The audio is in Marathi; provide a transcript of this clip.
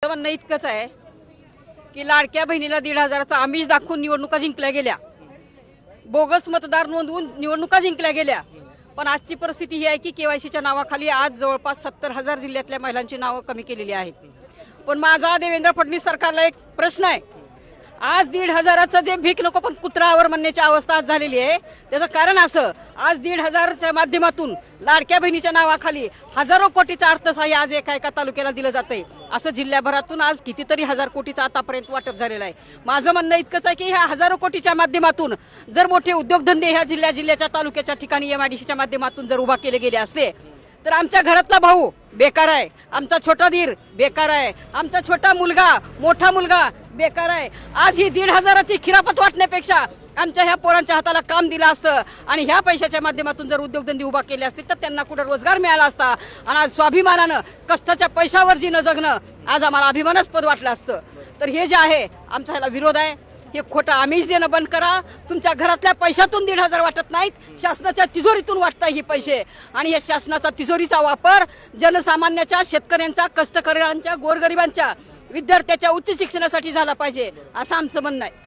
आमचं म्हणणं इतकंच आहे की लाडक्या बहिणीला 1,500चा आमिष दाखवून निवडणुका जिंकल्या गेल्या, बोगस मतदार नोंदवून निवडणुका जिंकल्या गेल्या. पण आजची परिस्थिती ही आहे की केवायसीच्या नावाखाली आज जवळपास 70,000 जिल्ह्यातल्या महिलांची नावं कमी केलेली आहेत. पण माझा देवेंद्र फडणवीस सरकारला एक प्रश्न आहे. आज 1,500चं जे भीक नको पण कुत्रावर म्हणण्याची अवस्था आज झालेली आहे. त्याचं कारण असं, आज 1,500च्या माध्यमातून लाडक्या बहिणीच्या नावाखाली हजारो कोटीचं अर्थसहाय्य आज एका एका तालुक्याला दिलं जातंय. असं जिल्ह्याभरातून आज कितीतरी हजार कोटीचं आतापर्यंत वाटप झालेलं आहे. माझं म्हणणं इतकंच आहे की ह्या हजारो कोटीच्या माध्यमातून जर मोठे उद्योगधंदे ह्या जिल्ह्याच्या तालुक्याच्या ठिकाणी MIDCच्या माध्यमातून जर उभा केले गेले असते तर आमच्या घरातला भाऊ बेकार आहे, आमचा छोटा धीर बेकार आहे, आमचा छोटा मुलगा मोठा मुलगा बेकार आहे. आज ही 1,500ची खिरापत वाटण्यापेक्षा आमच्या ह्या पोरांच्या हाताला काम दिलं असतं आणि ह्या पैशाच्या माध्यमातून जर उद्योगधंदे उभा केले असते तर त्यांना कुठं रोजगार मिळाला असता आणि आज स्वाभिमानानं कष्टाच्या पैशावर जी न जगणं आज आम्हाला अभिमानास्पद वाटलं असतं. तर हे जे आहे आमचा ह्याला विरोध आहे. हे खोटं आमिष देणं बंद करा. तुमच्या घरातल्या पैशातून 1,500 वाटत नाहीत, शासनाच्या तिजोरीतून वाटताय हे पैसे. आणि या शासनाचा तिजोरीचा वापर जनसामान्याच्या, शेतकऱ्यांच्या, कष्टकऱ्यांच्या, गोरगरिबांच्या, विद्यार्थ्याच्या उच्च शिक्षणासाठी झाला पाहिजे असं आमचं म्हणणं आहे.